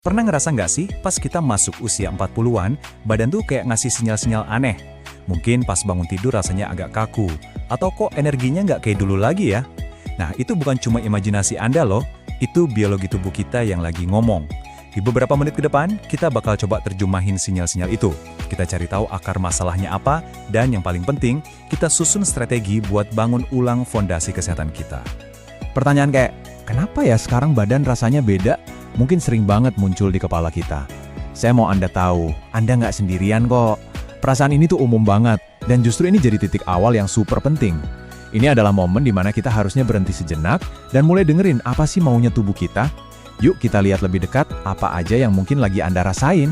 Pernah ngerasa nggak sih, pas kita masuk usia 40-an, badan tuh kayak ngasih sinyal-sinyal aneh? Mungkin pas bangun tidur rasanya agak kaku, atau kok energinya nggak kayak dulu lagi ya? Nah, itu bukan cuma imajinasi Anda loh, itu biologi tubuh kita yang lagi ngomong. Di beberapa menit ke depan, kita bakal coba terjemahin sinyal-sinyal itu. Kita cari tahu akar masalahnya apa, dan yang paling penting, kita susun strategi buat bangun ulang fondasi kesehatan kita. Pertanyaan kayak, kenapa ya sekarang badan rasanya beda? Mungkin sering banget muncul di kepala kita. Saya mau Anda tahu, Anda nggak sendirian kok. Perasaan ini tuh umum banget, dan justru ini jadi titik awal yang super penting. Ini adalah momen di mana kita harusnya berhenti sejenak dan mulai dengerin apa sih maunya tubuh kita. Yuk kita lihat lebih dekat apa aja yang mungkin lagi Anda rasain.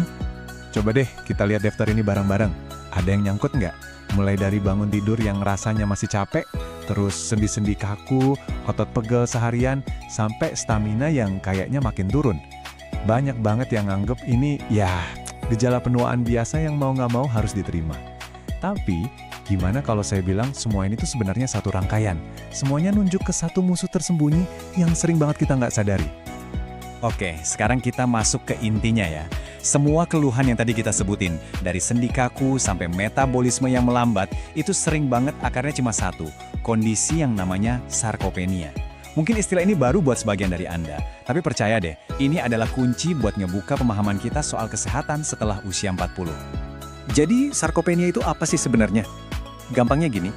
Coba deh kita lihat daftar ini bareng-bareng. Ada yang nyangkut nggak? Mulai dari bangun tidur yang rasanya masih capek, terus sendi-sendi kaku, otot pegel seharian, sampai stamina yang kayaknya makin turun. Banyak banget yang nganggep ini, ya, gejala penuaan biasa yang mau nggak mau harus diterima. Tapi, gimana kalau saya bilang semua ini tuh sebenarnya satu rangkaian? Semuanya nunjuk ke satu musuh tersembunyi yang sering banget kita nggak sadari. Oke, sekarang kita masuk ke intinya ya. Semua keluhan yang tadi kita sebutin, dari sendi kaku sampai metabolisme yang melambat, itu sering banget akarnya cuma satu, kondisi yang namanya sarkopenia. Mungkin istilah ini baru buat sebagian dari Anda, tapi percaya deh, ini adalah kunci buat ngebuka pemahaman kita soal kesehatan setelah usia 40. Jadi, sarkopenia itu apa sih sebenarnya? Gampangnya gini,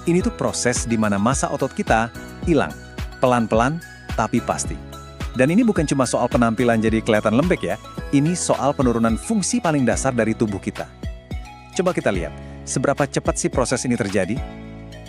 ini tuh proses di mana massa otot kita hilang, pelan-pelan tapi pasti. Dan ini bukan cuma soal penampilan jadi kelihatan lembek ya, ini soal penurunan fungsi paling dasar dari tubuh kita. Coba kita lihat, seberapa cepat sih proses ini terjadi?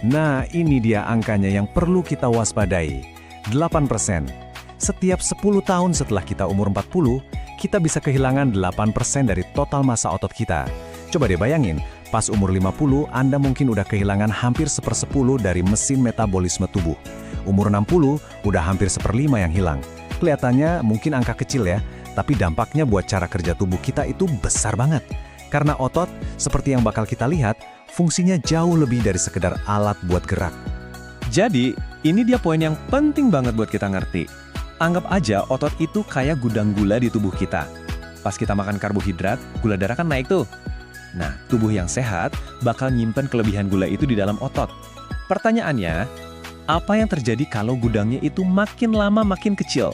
Nah, ini dia angkanya yang perlu kita waspadai, 8%. Setiap 10 tahun setelah kita umur 40, kita bisa kehilangan 8% dari total massa otot kita. Coba deh bayangin, pas umur 50, Anda mungkin udah kehilangan hampir 1/10 dari mesin metabolisme tubuh. Umur 60, udah hampir 1/5 yang hilang. Kelihatannya mungkin angka kecil ya, tapi dampaknya buat cara kerja tubuh kita itu besar banget. Karena otot, seperti yang bakal kita lihat, fungsinya jauh lebih dari sekedar alat buat gerak. Jadi, ini dia poin yang penting banget buat kita ngerti. Anggap aja otot itu kayak gudang gula di tubuh kita. Pas kita makan karbohidrat, gula darah kan naik tuh. Nah, tubuh yang sehat bakal nyimpen kelebihan gula itu di dalam otot. Pertanyaannya, apa yang terjadi kalau gudangnya itu makin lama makin kecil?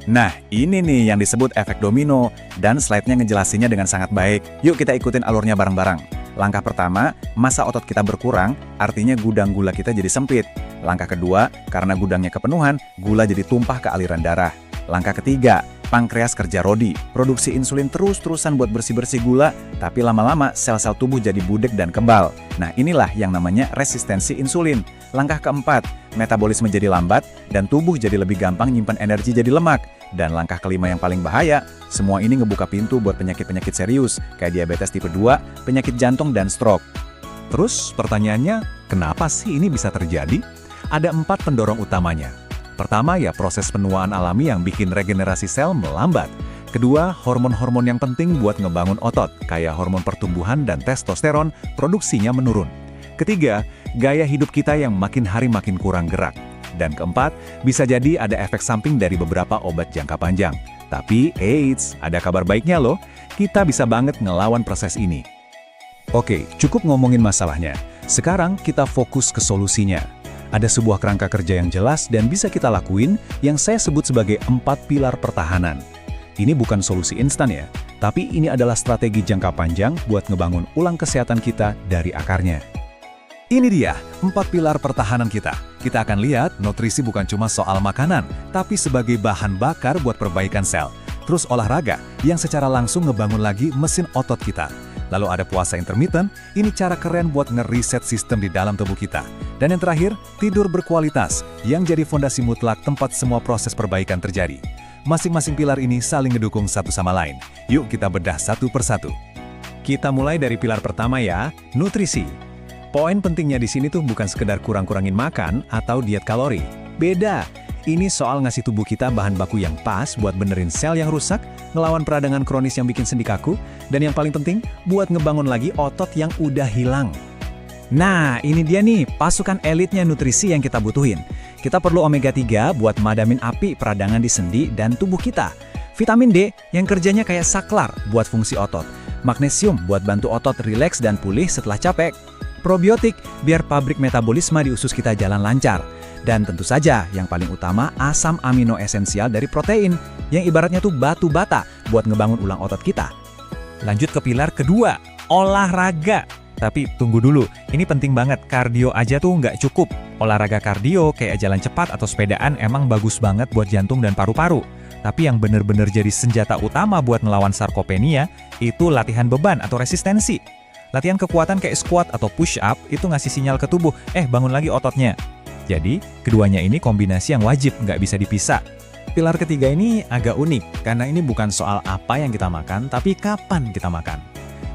Nah, ini nih yang disebut efek domino, dan slide-nya ngejelasinnya dengan sangat baik. Yuk kita ikutin alurnya bareng-bareng. Langkah pertama, massa otot kita berkurang, artinya gudang gula kita jadi sempit. Langkah kedua, karena gudangnya kepenuhan, gula jadi tumpah ke aliran darah. Langkah ketiga, pankreas kerja rodi, produksi insulin terus-terusan buat bersih-bersih gula, tapi lama-lama sel-sel tubuh jadi budek dan kebal. Nah, inilah yang namanya resistensi insulin. Langkah keempat, metabolisme jadi lambat, dan tubuh jadi lebih gampang nyimpan energi jadi lemak. Dan langkah kelima yang paling bahaya, semua ini ngebuka pintu buat penyakit-penyakit serius, kayak diabetes tipe 2, penyakit jantung, dan stroke. Terus pertanyaannya, kenapa sih ini bisa terjadi? Ada 4 pendorong utamanya. Pertama ya proses penuaan alami yang bikin regenerasi sel melambat. Kedua, hormon-hormon yang penting buat ngebangun otot, kayak hormon pertumbuhan dan testosteron, produksinya menurun. Ketiga, gaya hidup kita yang makin hari makin kurang gerak. Dan keempat, bisa jadi ada efek samping dari beberapa obat jangka panjang. Tapi, eits, ada kabar baiknya loh, kita bisa banget ngelawan proses ini. Oke, cukup ngomongin masalahnya. Sekarang kita fokus ke solusinya. Ada sebuah kerangka kerja yang jelas dan bisa kita lakuin yang saya sebut sebagai 4 pilar pertahanan. Ini bukan solusi instan ya, tapi ini adalah strategi jangka panjang buat ngebangun ulang kesehatan kita dari akarnya. Ini dia, 4 pilar pertahanan kita. Kita akan lihat nutrisi bukan cuma soal makanan, tapi sebagai bahan bakar buat perbaikan sel. Terus olahraga, yang secara langsung ngebangun lagi mesin otot kita. Lalu ada puasa intermittent, ini cara keren buat ngereset sistem di dalam tubuh kita. Dan yang terakhir, tidur berkualitas, yang jadi fondasi mutlak tempat semua proses perbaikan terjadi. Masing-masing pilar ini saling ngedukung satu sama lain. Yuk kita bedah satu persatu. Kita mulai dari pilar pertama ya, nutrisi. Poin pentingnya di sini tuh bukan sekedar kurang-kurangin makan atau diet kalori. Beda. Ini soal ngasih tubuh kita bahan baku yang pas buat benerin sel yang rusak, ngelawan peradangan kronis yang bikin sendi kaku, dan yang paling penting, buat ngebangun lagi otot yang udah hilang. Nah, ini dia nih, pasukan elitnya nutrisi yang kita butuhin. Kita perlu omega 3 buat madamin api peradangan di sendi dan tubuh kita. Vitamin D yang kerjanya kayak saklar buat fungsi otot. Magnesium buat bantu otot rileks dan pulih setelah capek. Probiotik biar pabrik metabolisme di usus kita jalan lancar. Dan tentu saja yang paling utama asam amino esensial dari protein yang ibaratnya tuh batu bata buat ngebangun ulang otot kita. Lanjut ke pilar kedua, olahraga. Tapi tunggu dulu, ini penting banget, kardio aja tuh nggak cukup. Olahraga kardio kayak jalan cepat atau sepedaan emang bagus banget buat jantung dan paru-paru. Tapi yang bener-bener jadi senjata utama buat melawan sarkopenia itu latihan beban atau resistensi. Latihan kekuatan kayak squat atau push up itu ngasih sinyal ke tubuh, bangun lagi ototnya. Jadi, keduanya ini kombinasi yang wajib, nggak bisa dipisah. Pilar ketiga ini agak unik, karena ini bukan soal apa yang kita makan, tapi kapan kita makan.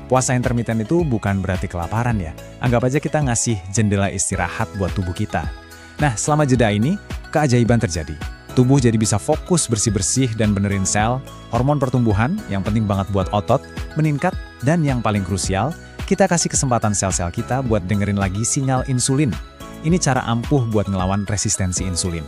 Puasa intermiten itu bukan berarti kelaparan ya. Anggap aja kita ngasih jendela istirahat buat tubuh kita. Nah, selama jeda ini, keajaiban terjadi. Tubuh jadi bisa fokus bersih-bersih dan benerin sel, hormon pertumbuhan yang penting banget buat otot, meningkat, dan yang paling krusial, kita kasih kesempatan sel-sel kita buat dengerin lagi sinyal insulin. Ini cara ampuh buat ngelawan resistensi insulin.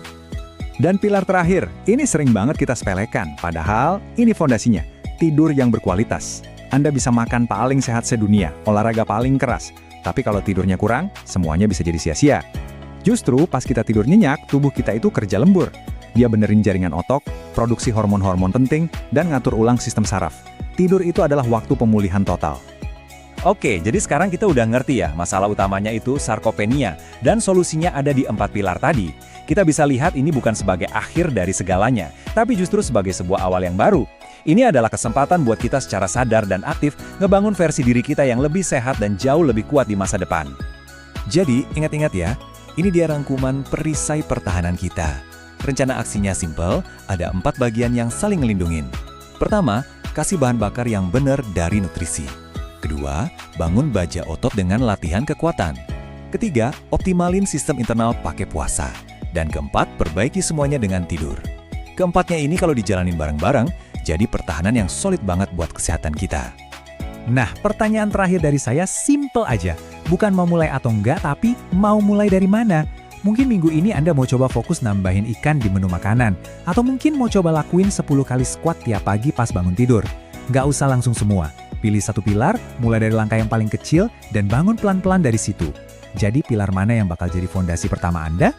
Dan pilar terakhir, ini sering banget kita sepelekan, padahal ini fondasinya, tidur yang berkualitas. Anda bisa makan paling sehat sedunia, olahraga paling keras, tapi kalau tidurnya kurang, semuanya bisa jadi sia-sia. Justru pas kita tidur nyenyak, tubuh kita itu kerja lembur. Dia benerin jaringan otot, produksi hormon-hormon penting, dan ngatur ulang sistem saraf. Tidur itu adalah waktu pemulihan total. Oke, jadi sekarang kita udah ngerti ya, masalah utamanya itu sarkopenia, dan solusinya ada di 4 pilar tadi. Kita bisa lihat ini bukan sebagai akhir dari segalanya, tapi justru sebagai sebuah awal yang baru. Ini adalah kesempatan buat kita secara sadar dan aktif ngebangun versi diri kita yang lebih sehat dan jauh lebih kuat di masa depan. Jadi, ingat-ingat ya, ini dia rangkuman perisai pertahanan kita. Rencana aksinya simple, ada 4 bagian yang saling ngelindungin. Pertama, kasih bahan bakar yang benar dari nutrisi. Kedua, bangun baja otot dengan latihan kekuatan. Ketiga, optimalin sistem internal pakai puasa. Dan keempat, perbaiki semuanya dengan tidur. Keempatnya ini kalau dijalanin bareng-bareng, jadi pertahanan yang solid banget buat kesehatan kita. Nah, pertanyaan terakhir dari saya simple aja. Bukan mau mulai atau enggak, tapi mau mulai dari mana? Mungkin minggu ini Anda mau coba fokus nambahin ikan di menu makanan. Atau mungkin mau coba lakuin 10 kali squat tiap pagi pas bangun tidur. Nggak usah langsung semua. Pilih satu pilar, mulai dari langkah yang paling kecil, dan bangun pelan-pelan dari situ. Jadi pilar mana yang bakal jadi fondasi pertama Anda?